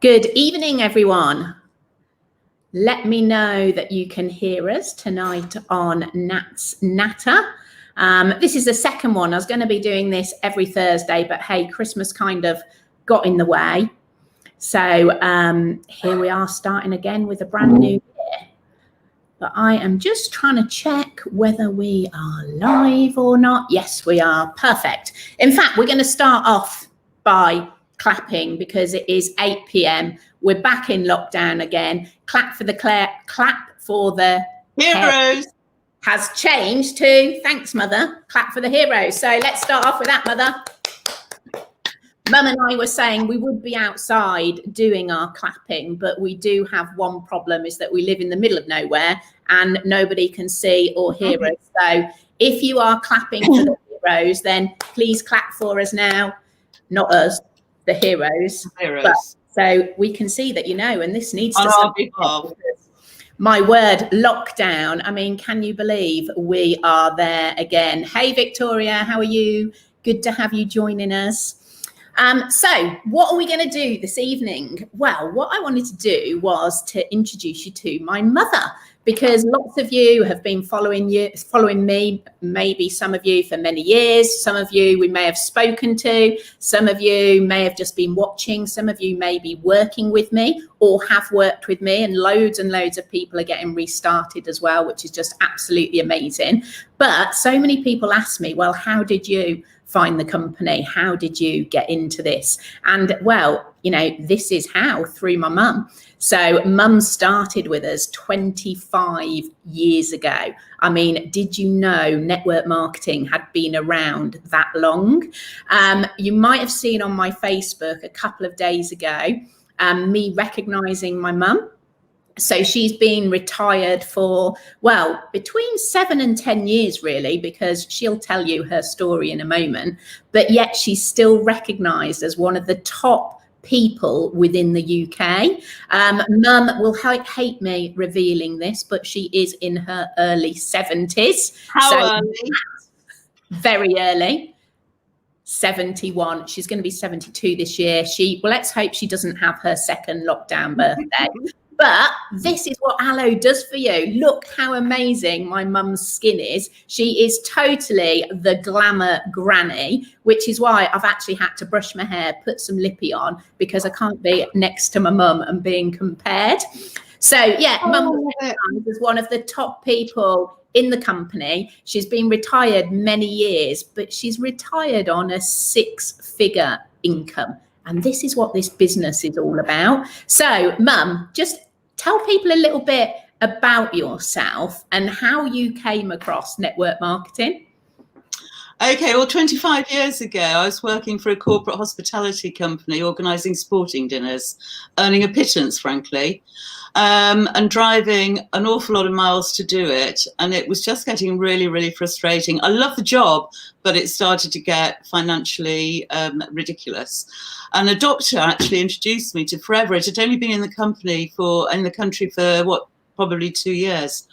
Good evening, everyone. Let me know that you can hear us tonight on Natter. This is the second one. I was going to be doing this every Thursday, but hey, Christmas kind of got in the way. So here we are starting again with a brand new year. But I am just trying to check whether we are live or not. Yes, we are. Perfect. In fact, we're going to start off by clapping because it is 8 p.m. We're back in lockdown again. Clap for the heroes. Has changed to thanks, Mother. Clap for the heroes. So let's start off with that, Mother. Mum and I were saying we would be outside doing our clapping, but we do have one problem, is that we live in the middle of nowhere and nobody can see or hear us. So if you are clapping for the heroes, then please clap for us now. Not us, the heroes. But, so we can see that, and this needs to stop. My word, lockdown. I mean, can you believe we are there again? Hey, Victoria, how are you? Good to have you joining us. So what are we going to do this evening? Well, what I wanted to do was to introduce you to my mother, because lots of you have been following me, maybe some of you for many years. Some of you we may have spoken to. Some of you may have just been watching. Some of you may be working with me or have worked with me, and loads of people are getting restarted as well, which is just absolutely amazing. But so many people ask me, well, how did you find the company? How did you get into this? And well, this is how, through my mum. So mum started with us 25 years ago. I mean, did you know network marketing had been around that long? You might have seen on my Facebook a couple of days ago, me recognizing my mum. So she's been retired for, well, between 7 and 10 years, really, because she'll tell you her story in a moment. But yet she's still recognised as one of the top people within the UK. Mum will hate me revealing this, but she is in her early 70s. How early? Very early. 71. She's going to be 72 this year. Let's hope she doesn't have her second lockdown birthday. But this is what aloe does for you. Look how amazing my mum's skin is. She is totally the glamour granny, which is why I've actually had to brush my hair, put some lippy on, because I can't be next to my mum and being compared. So yeah, mum is one of the top people in the company. She's been retired many years, but she's retired on a 6-figure income. And this is what this business is all about. So, Mum, just tell people a little bit about yourself and how you came across network marketing. Okay, well, 25 years ago, I was working for a corporate hospitality company, organising sporting dinners, earning a pittance, frankly, and driving an awful lot of miles to do it. And it was just getting really, really frustrating. I love the job, but it started to get financially ridiculous. And a doctor actually introduced me to Forever. It had only been in the country for probably 2 years.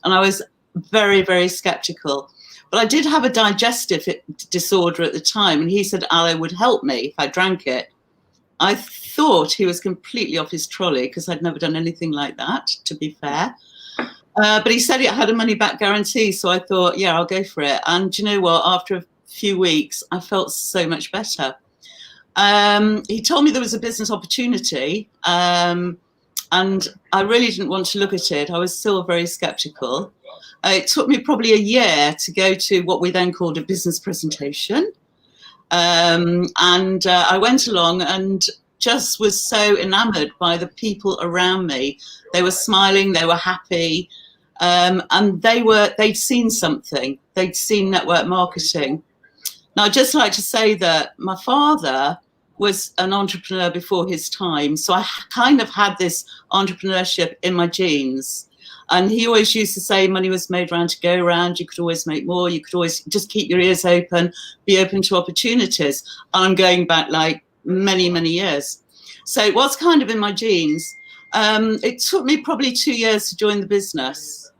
And I was very, very skeptical. But I did have a digestive disorder at the time, and he said aloe would help me if I drank it. I thought he was completely off his trolley because I'd never done anything like that, to be fair. But he said it had a money-back guarantee, so I thought, yeah, I'll go for it. And you know what? After a few weeks, I felt so much better. He told me there was a business opportunity, and I really didn't want to look at it. I was still very skeptical. It took me probably a year to go to what we then called a business presentation. I went along and just was so enamored by the people around me. They were smiling, they were happy, and they'd seen something. They'd seen network marketing. Now, I'd just like to say that my father was an entrepreneur before his time, so I kind of had this entrepreneurship in my genes. And he always used to say money was made round to go round. You could always make more. You could always just keep your ears open, be open to opportunities. And I'm going back like many, many years. So it was kind of in my genes. It took me probably 2 years to join the business.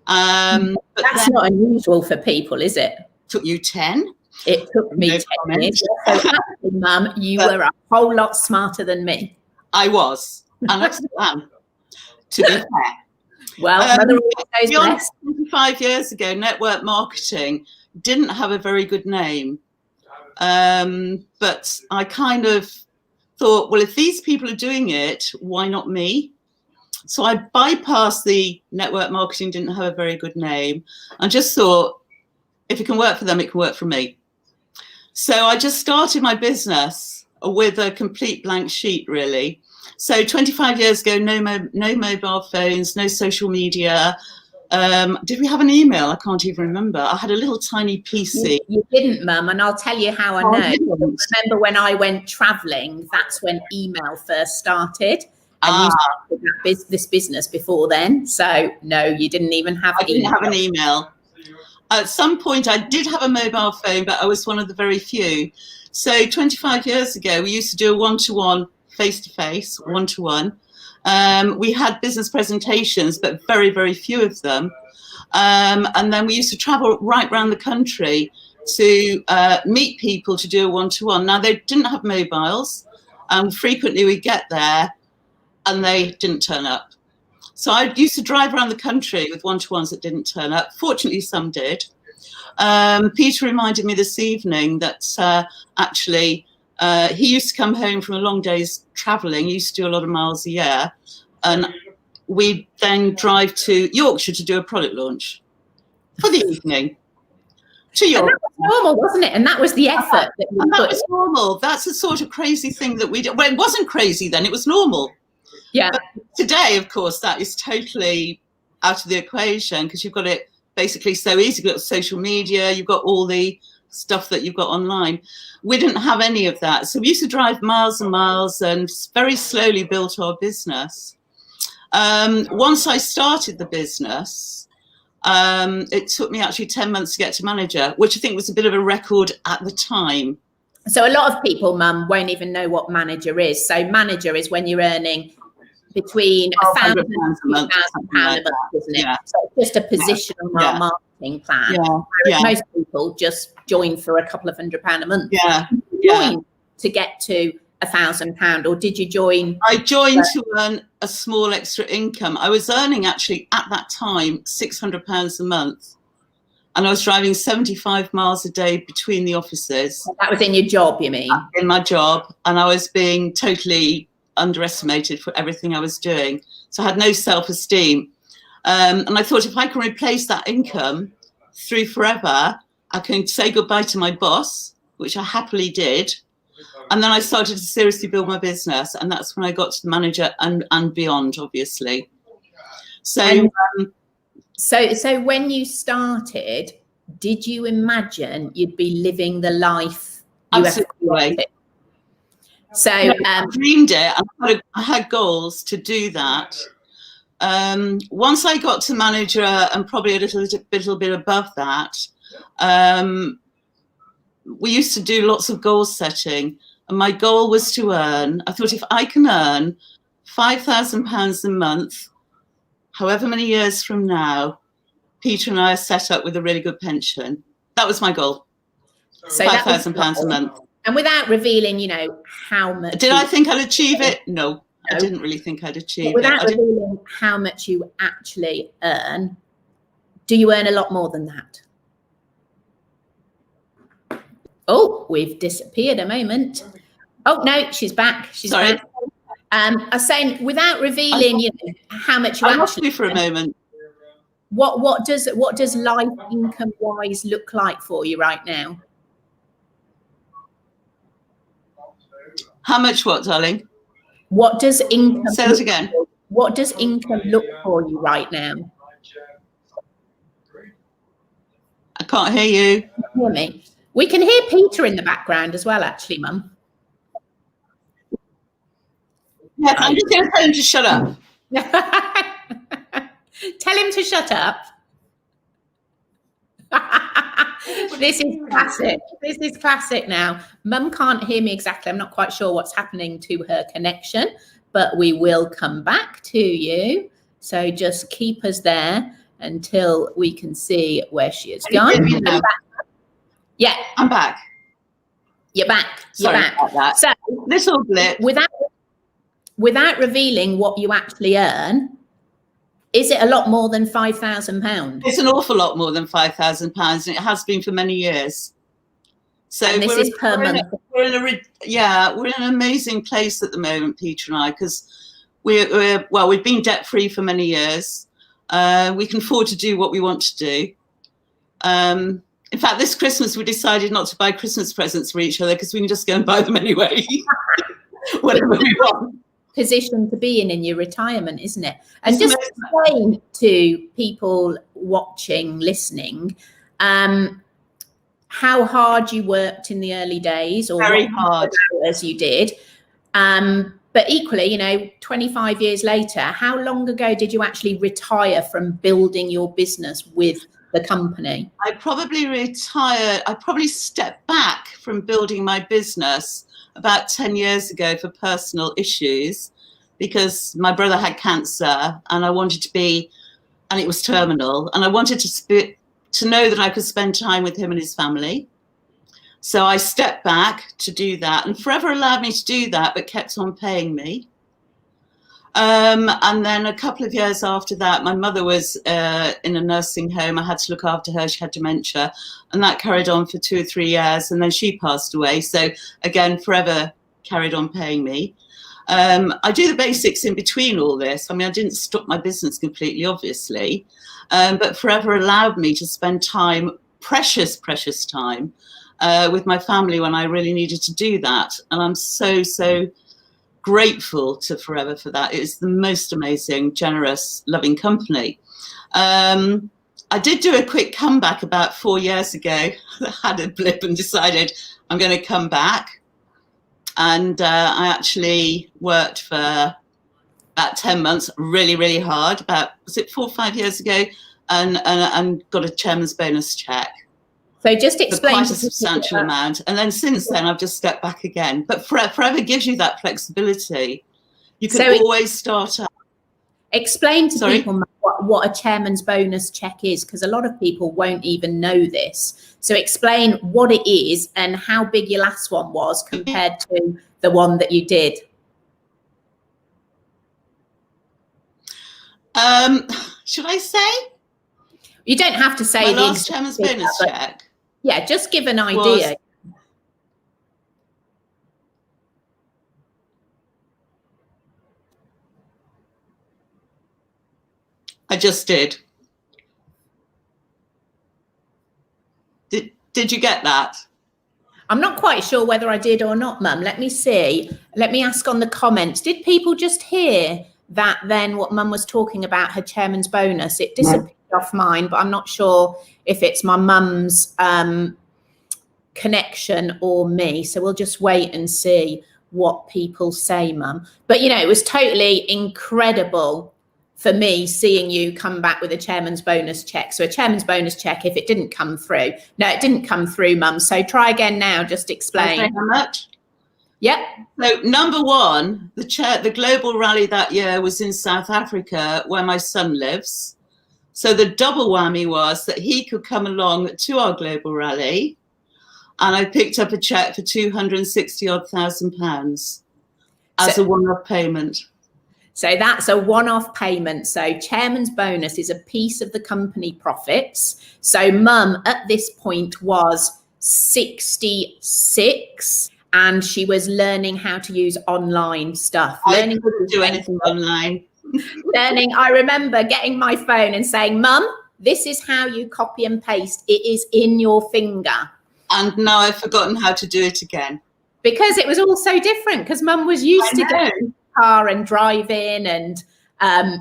But that's not unusual for people, is it? Took you 10? It took me 10 years. So actually, Mum, you were a whole lot smarter than me. I was, and I still am, to be fair. Well, mother always knows beyond best. 25 years ago, network marketing didn't have a very good name. But I kind of thought, well, if these people are doing it, why not me? So I bypassed the network marketing, didn't have a very good name, and just thought, if it can work for them, it can work for me. So I just started my business with a complete blank sheet, really. So 25 years ago, no mobile phones, no social media. Did we have an email? I can't even remember. I had a little tiny PC. You didn't, Mum, and I'll tell you how I know. I remember when I went travelling, that's when email first started. And you started this business before then. So, no, you didn't even have I didn't have an email. At some point, I did have a mobile phone, but I was one of the very few. So 25 years ago, we used to do a one-to-one, face-to-face, one-to-one. We had business presentations, but very, very few of them. And then we used to travel right around the country to meet people to do a one-to-one. Now, they didn't have mobiles, and frequently we'd get there and they didn't turn up. So I used to drive around the country with one-to-ones that didn't turn up. Fortunately, some did. Peter reminded me this evening that actually he used to come home from a long day's travelling. He used to do a lot of miles a year. And we'd then drive to Yorkshire to do a product launch for the evening. To Yorkshire. And that was normal, wasn't it? And that was the effort. That was normal. That's the sort of crazy thing that we did. Well, it wasn't crazy then, it was normal. Yeah. But today, of course, that is totally out of the equation because you've got it basically so easy. You've got social media, you've got all the stuff that you've got online. We didn't have any of that. So we used to drive miles and miles and very slowly built our business. Once I started the business, it took me actually 10 months to get to manager, which I think was a bit of a record at the time. So a lot of people, Mum, won't even know what manager is. So manager is when you're earning between £1,000 and £2,000 a month, isn't it? Yeah. So it's just a position on our marketing plan. Whereas most people just join for a couple of £100 a month. Join to get to £1,000, or did you join? I joined to earn a small extra income. I was earning actually at that time £600 a month, and I was driving 75 miles a day between the offices. That was in your job, you mean? In my job, and I was being totally underestimated for everything I was doing. So I had no self-esteem. And I thought if I can replace that income through forever, I can say goodbye to my boss, which I happily did. And then I started to seriously build my business. And that's when I got to the manager and beyond, obviously. So, so when you started, did you imagine you'd be living the life you ever wanted? So I dreamed it. I had goals to do that. Once I got to manager and probably a little bit above that, we used to do lots of goal setting. And my goal was to earn, I thought if I can earn £5,000 a month, however many years from now, Peter and I are set up with a really good pension. That was my goal. So £5,000 a month. And without revealing, you know, how much. Did I think I'd achieve it? No, I didn't really think I'd achieve it. Without revealing how much you actually earn, do you earn a lot more than that? Oh, we've disappeared a moment. Oh, no, she's back. She's back. I was saying, without revealing, you know, how much you actually. I lost you for a moment. What does life income wise look like for you right now? How much what, darling? What does income say that again? What does income look for you right now? I can't hear you. Can you hear me? We can hear Peter in the background as well, actually, Mum. Yes, I'm just going to tell him to shut up. Tell him to shut up. This is classic. This is classic now. Mum can't hear me exactly. I'm not quite sure what's happening to her connection, but we will come back to you. So just keep us there until we can see where she has gone. Yeah. I'm back. You're back. Sorry about that. So little blip. without revealing what you actually earn, is it a lot more than £5,000? It's an awful lot more than £5,000, and it has been for many years. So and this is per month. We're in an amazing place at the moment, Peter and I, because we've been debt free for many years. We can afford to do what we want to do. In fact, this Christmas we decided not to buy Christmas presents for each other because we can just go and buy them anyway, whatever we want. Position to be in your retirement, isn't it? And just explain to people watching, listening, how hard you worked in the early days, or very hard as you did. But equally, 25 years later, how long ago did you actually retire from building your business with the company? I probably stepped back from building my business about 10 years ago for personal issues, because my brother had cancer and I wanted to be, and it was terminal, and I wanted to know that I could spend time with him and his family. So I stepped back to do that, and Forever allowed me to do that, but kept on paying me. And then a couple of years after that, my mother was in a nursing home. I had to look after her. She had dementia, and that carried on for 2 or 3 years, and then she passed away. So again, Forever carried on paying me. I do the basics in between all this. I mean, I didn't stop my business completely, obviously, but Forever allowed me to spend time, precious time, with my family when I really needed to do that. And I'm so grateful to Forever for that. It is the most amazing, generous, loving company. I did do a quick comeback about 4 years ago. I had a blip and decided I'm going to come back. And I actually worked for about 10 months, really hard, was it 4 or 5 years ago, and got a chairman's bonus check. So just explain. Quite a substantial amount. And then since then, I've just stepped back again. But Forever gives you that flexibility. You can always start up. Explain to people what a chairman's bonus check is, because a lot of people won't even know this. So explain what it is and how big your last one was compared to the one that you did. Should I say? You don't have to say my last chairman's bonus check. Yeah, just give an idea. I just did. Did you get that? I'm not quite sure whether I did or not, Mum. Let me see. Let me ask on the comments. Did people just hear that then, what Mum was talking about, her chairman's bonus? It disappeared off mine, but I'm not sure if it's my mum's connection or me. So we'll just wait and see what people say, Mum. But, it was totally incredible for me seeing you come back with a chairman's bonus check. So a chairman's bonus check, if it didn't come through. No, it didn't come through, Mum. So try again now, just explain. Okay, how much? Yep. So number one, the global rally that year was in South Africa, where my son lives. So the double whammy was that he could come along to our global rally, and I picked up a check for £260,000 as a one-off payment. So that's a one-off payment. So chairman's bonus is a piece of the company profits. So Mum at this point was 66 and she was learning how to use online stuff. I couldn't do anything online. I remember getting my phone and saying, Mum, this is how you copy and paste. It is in your finger. And now I've forgotten how to do it again. Because it was all so different, because Mum was used to getting car and driving and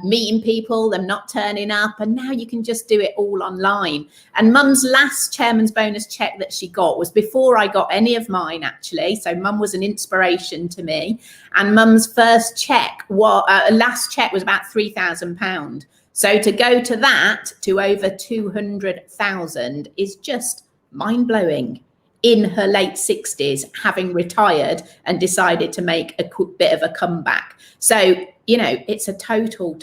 meeting people, them not turning up, and now you can just do it all online. And Mum's last chairman's bonus check that she got was before I got any of mine, actually. So Mum was an inspiration to me. And Mum's first check, last check was about £3,000. So to go to that to over 200,000 is just mind-blowing. In her late 60s, having retired and decided to make a bit of a comeback. So, it's a total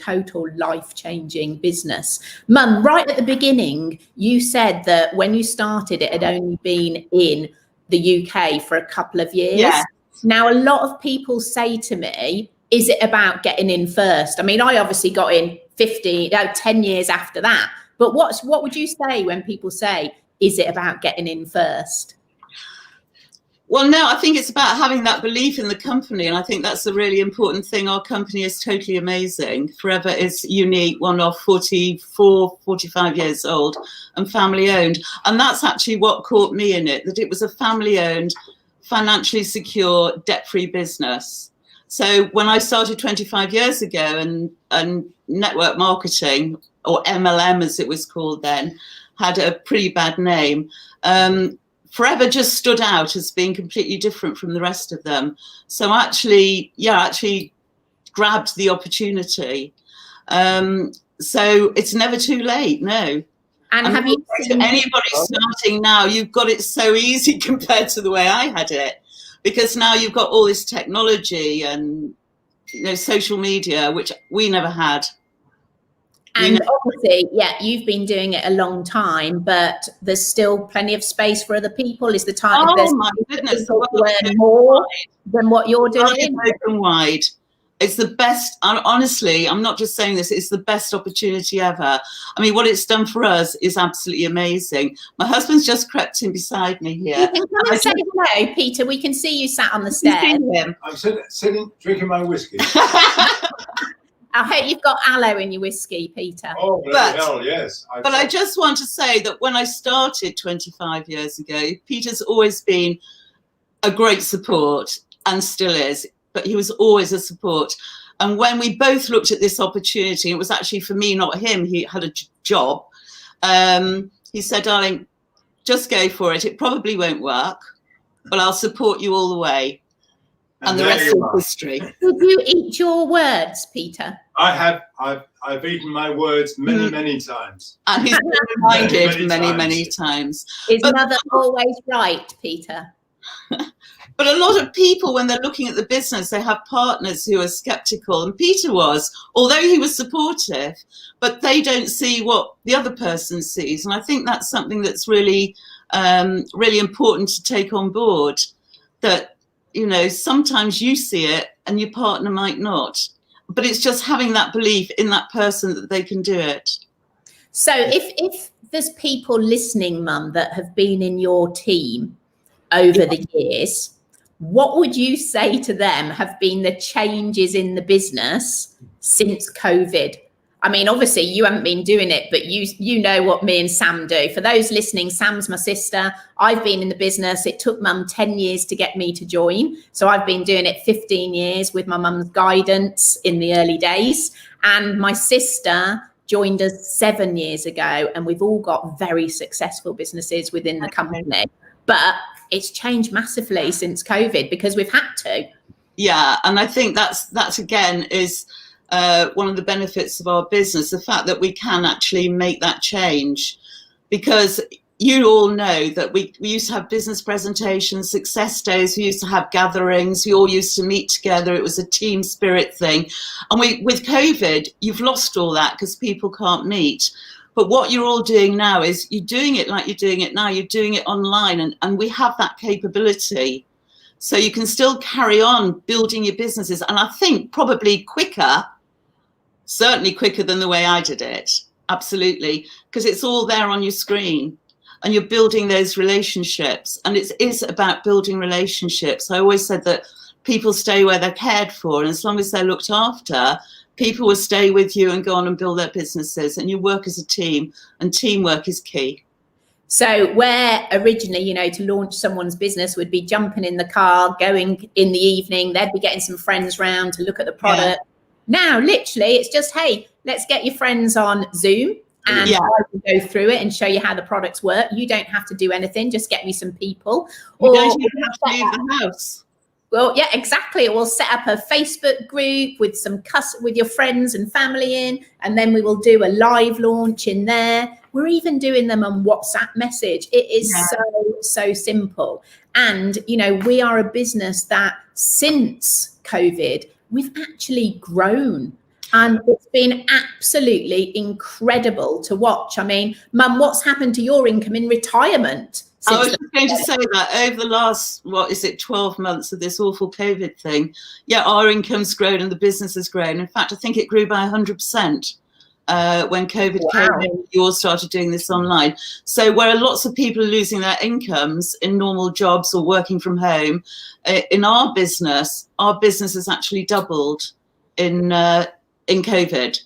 life-changing business. Mum, right at the beginning, you said that when you started, it had only been in the UK for a couple of years. Yeah. Now, a lot of people say to me, is it about getting in first? I mean, I obviously got in 10 years after that. But what would you say when people say, is it about getting in first? Well, no, I think it's about having that belief in the company. And I think that's a really important thing. Our company is totally amazing. Forever is unique, one-off, 44, 45 years old and family owned. And that's actually what caught me in it, that it was a family owned, financially secure, debt-free business. So when I started 25 years ago and network marketing, or MLM as it was called then, had a pretty bad name, Forever just stood out as being completely different from the rest of them. So actually grabbed the opportunity. So it's never too late, no. And have you seen anybody starting now, you've got it so easy compared to the way I had it, because now you've got all this technology and social media, which we never had. And obviously, yeah, you've been doing it a long time, but there's still plenty of space for other people. Is the time? Oh my goodness! To learn more than what you're doing. Open wide. It's the best. Honestly, I'm not just saying this. It's the best opportunity ever. I mean, what it's done for us is absolutely amazing. My husband's just crept in beside me here. You can come and say hello, Peter. We can see you sat on the stairs. I'm sitting drinking my whiskey. I hope you've got aloe in your whiskey, Peter. Oh, bloody hell, yes. But I just want to say that when I started 25 years ago, Peter's always been a great support and still is, but he was always a support. And when we both looked at this opportunity, it was actually for me, not him. He had a job. He said, darling, just go for it. It probably won't work, but I'll support you all the way. And the rest is history. Did you eat your words, Peter? I have. I've eaten my words many times. And he's been reminded many times. Is mother always right, Peter? But a lot of people, when they're looking at the business, they have partners who are skeptical. And Peter was, although he was supportive, but they don't see what the other person sees. And I think that's something that's really, really important to take on board. That, sometimes you see it and your partner might not. But it's just having that belief in that person that they can do it. So if there's people listening, Mum, that have been in your team over the years, what would you say to them have been the changes in the business since COVID? I mean, obviously you haven't been doing it, but you know what me and Sam do. For those listening, Sam's my sister. I've been in the business. It took Mum 10 years to get me to join. So I've been doing it 15 years with my mum's guidance in the early days. And my sister joined us 7 years ago, and we've all got very successful businesses within the company. But it's changed massively since COVID because we've had to. Yeah, and I think that's again is one of the benefits of our business, the fact that we can actually make that change. Because you all know that we used to have business presentations, success days, we used to have gatherings, we all used to meet together, it was a team spirit thing. And with COVID, you've lost all that because people can't meet. But what you're all doing now is you're doing it like you're doing it now. You're doing it online, and we have that capability. So you can still carry on building your businesses. And I think probably quicker, certainly quicker than the way I did it. Absolutely. Because it's all there on your screen and you're building those relationships. And it is about building relationships. I always said that people stay where they're cared for. And as long as they're looked after, people will stay with you and go on and build their businesses, and you work as a team, and teamwork is key. So where originally, to launch someone's business would be jumping in the car, going in the evening, they'd be getting some friends round to look at the product. Yeah. Now, literally, it's just, hey, let's get your friends on Zoom and I will go through it and show you how the products work. You don't have to do anything, just get me some people. You don't even have to leave the house. Well, yeah, exactly. We'll set up a Facebook group with with your friends and family in, and then we will do a live launch in there. We're even doing them on WhatsApp message. It is so simple. And, we are a business that since COVID, we've actually grown. And it's been absolutely incredible to watch. I mean, Mum, what's happened to your income in retirement I was just going to say that over the last, 12 months of this awful COVID thing, yeah, our income's grown and the business has grown. In fact, I think it grew by 100% when COVID came in. You all started doing this online. So where lots of people are losing their incomes in normal jobs or working from home, in our business has actually doubled in COVID.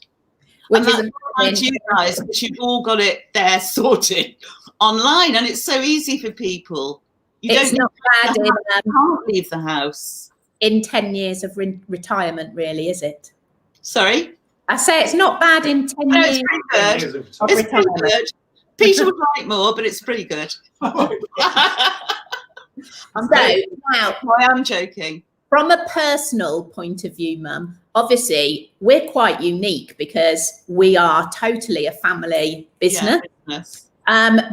Which is amazing to you guys, because you've all got it there sorted online, and it's so easy for people. It's not bad. You can't leave the house. In 10 years of retirement, really, is it? Sorry? I say it's not bad in 10 years. It's pretty good. It's pretty good. Peter would like more, but it's pretty good. Now, I am joking. From a personal point of view, Mum, obviously we're quite unique because we are totally a family business. Yeah,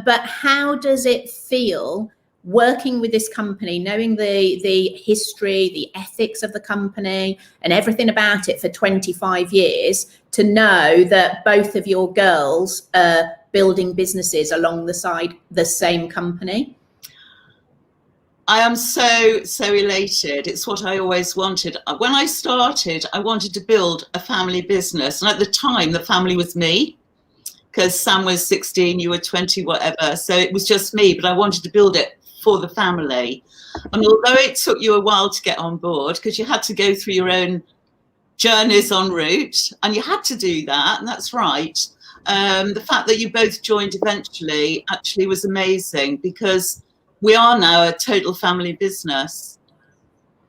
but how does it feel working with this company, knowing the history, the ethics of the company and everything about it for 25 years, to know that both of your girls are building businesses alongside the same company? I am so elated. It's what I always wanted. When I started, I wanted to build a family business. And at the time, the family was me, because Sam was 16, you were 20, whatever. So it was just me, but I wanted to build it for the family. And although it took you a while to get on board, because you had to go through your own journeys en route, and you had to do that, and that's right. The fact that you both joined eventually actually was amazing, because we are now a total family business.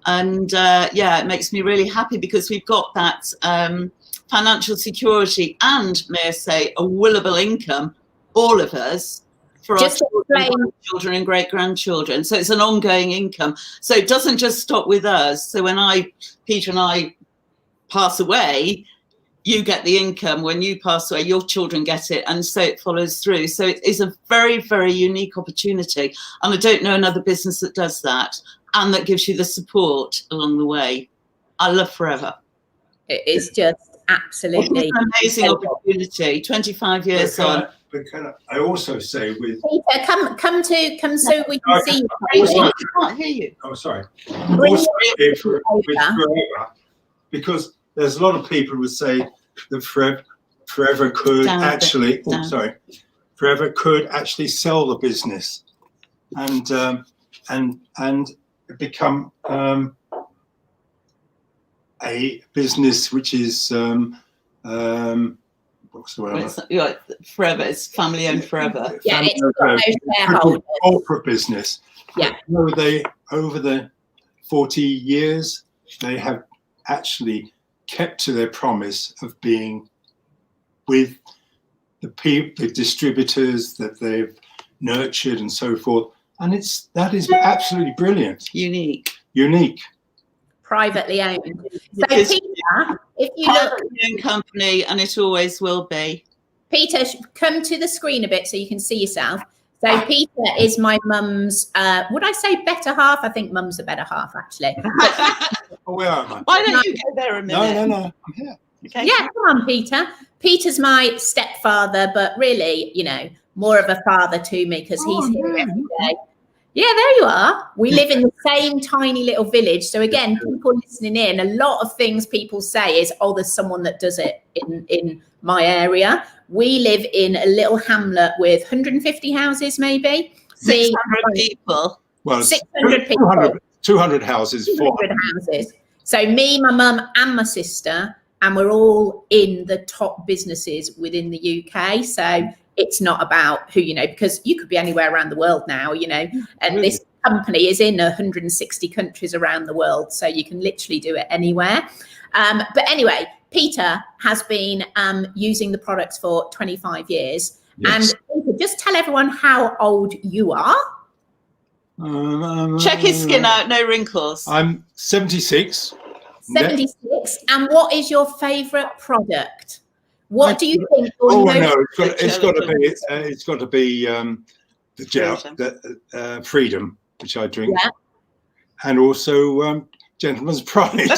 And it makes me really happy, because we've got that financial security and, may I say, a willable income, all of us, for our children and great-grandchildren. So it's an ongoing income. So it doesn't just stop with us. So when Peter and I pass away, you get the income. When you pass away, your children get it, and so it follows through. So it is a very, very unique opportunity, and I don't know another business that does that and that gives you the support along the way. I love Forever. It is just absolutely an amazing opportunity. 25 years on. But can I also say with Peter, come so we can see you. I can't hear you. Oh, sorry. Also, with Forever, because there's a lot of people who would say that Forever could actually, Forever could actually sell the business and become a business which is what's the word? Forever. It's family owned forever. Yeah, it's got no shareholders. Corporate business. Yeah. Over the 40 years, they have actually kept to their promise of being with the distributors that they've nurtured and so forth, and that is absolutely brilliant. Unique. Privately owned. So Peter, if you look, owned company, and it always will be. Peter, come to the screen a bit so you can see yourself. So Peter is my mum's, would I say better half? I think mum's a better half, actually. Oh, where am I? Why don't you go there a minute? No, I'm here. Okay. Yeah, come on, Peter. Peter's my stepfather, but really, more of a father to me, because he's here every day. Yeah, there you are. We live in the same tiny little village. So again, people listening in, a lot of things people say is, oh, there's someone that does it in my area. We live in a little hamlet with 150 houses, maybe. 600 people. Well, 600 people. 200 houses. 200 houses. So me, my mum and my sister, and we're all in the top businesses within the UK. So it's not about who, because you could be anywhere around the world now, and this company is in 160 countries around the world. So you can literally do it anywhere. But anyway, Peter has been using the products for 25 years. Yes. And Peter, just tell everyone how old you are. Check his skin out, no wrinkles. I'm 76. 76. And what is your favourite product? What do you think? It's got to be the gel, the Freedom, which I drink, and also Gentleman's Pride.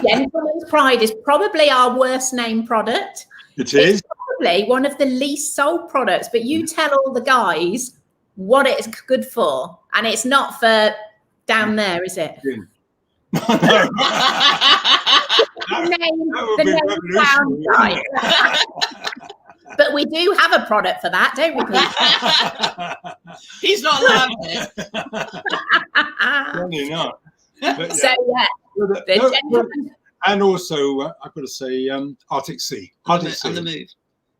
Gentleman's Pride is probably our worst named product. It's probably one of the least sold products. But you tell all the guys what it's good for? And it's not for down there, is it? No. The name sounds right. But we do have a product for that, don't we, Peter? He's not allowed it. Certainly not. But, So yeah, the gentleman. and also I've got to say Arctic Sea. Arctic Sea. And the move.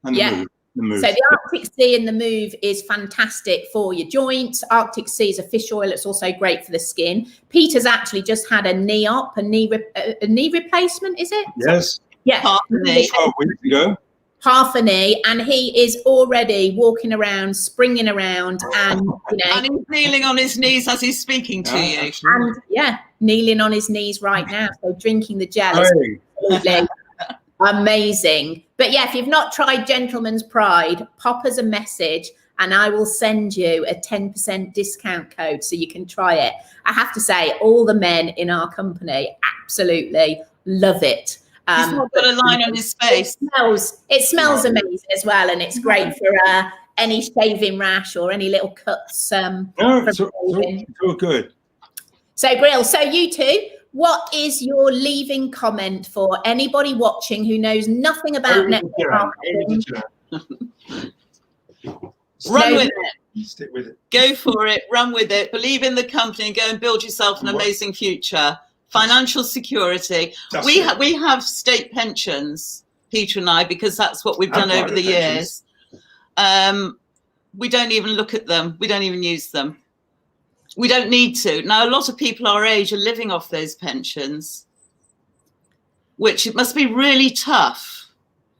And the Yeah. move. The move. So the Arctic Sea and the move is fantastic for your joints. Arctic Sea is a fish oil. It's also great for the skin. Peter's actually just had a knee op, a knee replacement, is it? Yes. Yeah. 12 weeks ago. Half a knee, and he is already walking around, springing around, and and he's kneeling on his knees as he's speaking to you. Absolutely. and yeah, kneeling on his knees right now. So drinking the gel is absolutely amazing. But yeah, if you've not tried Gentleman's Pride, pop us a message and I will send you a 10% discount code so you can try it. I have to say, all the men in our company absolutely love it. He's not got a line on his face. It smells amazing as well, and it's great for any shaving rash or any little cuts. No, it's all good. So, Brill, so you two, what is your leaving comment for anybody watching who knows nothing about network marketing? Run with it. Stick with it. Go for it. Run with it. Believe in the company and go and build yourself an amazing future. Financial security. We have state pensions, Peter and I, because that's what we've done over the years. We don't even look at them. We don't even use them. We don't need to. Now, a lot of people our age are living off those pensions, which it must be really tough.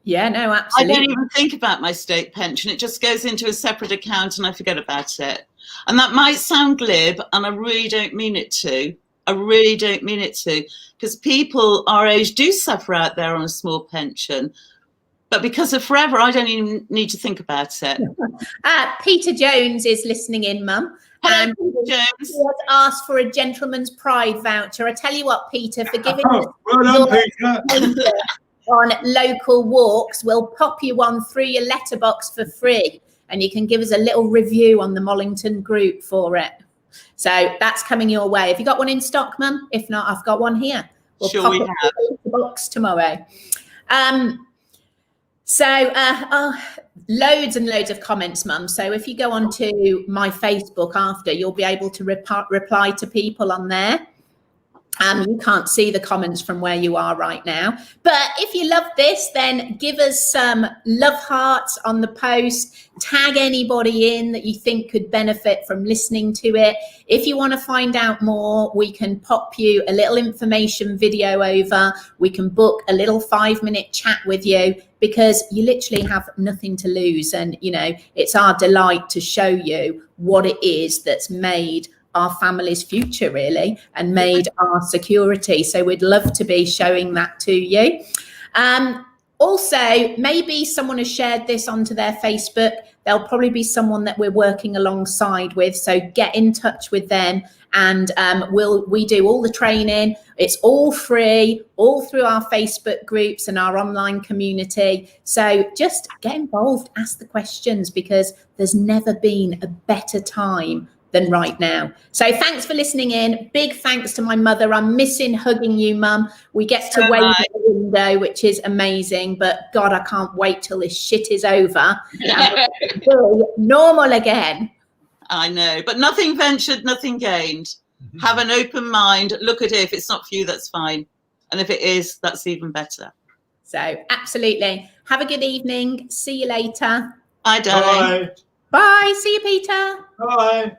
Yeah, no, absolutely. I don't even think about my state pension. It just goes into a separate account and I forget about it. And that might sound glib, and I really don't mean it to. I really don't mean it to, because people our age do suffer out there on a small pension. But because of forever, I don't even need to think about it. Peter Jones is listening in, Mum. Hello, And Peter Jones. he has asked for a Gentleman's Pride voucher. I tell you what, Peter, for giving us Well done, Peter. on local walks, we'll pop you one through your letterbox for free, and you can give us a little review on the Mollington group for it. So that's coming your way. Have you got one in stock, Mum? If not, I've got one here. We'll sure, we have. The box tomorrow. Loads and loads of comments, Mum. So if you go onto my Facebook after, you'll be able to reply to people on there. You can't see the comments from where you are right now. But if you love this, then give us some love hearts on the post. Tag anybody in that you think could benefit from listening to it. If you want to find out more, we can pop you a little information video over. We can book a little 5-minute chat with you, because you literally have nothing to lose. And, you know, it's our delight to show you what it is that's made our family's future, really, and made our security. So we'd love to be showing that to you. Also, maybe someone has shared this onto their Facebook. There'll probably be someone that we're working alongside with. So get in touch with them, and we do all the training. It's all free, all through our Facebook groups and our online community. So just get involved, ask the questions, because there's never been a better time than right now. So thanks for listening in. Big thanks to my mother. I'm missing hugging you, Mum. We get to wave at the window, which is amazing. But God, I can't wait till this shit is over. Normal again. I know, but nothing ventured, nothing gained. Have an open mind. Look at it. If it's not for you, that's fine. And if it is, that's even better. So absolutely. Have a good evening. See you later. Bye, darling. Bye. Bye. See you, Peter. Bye.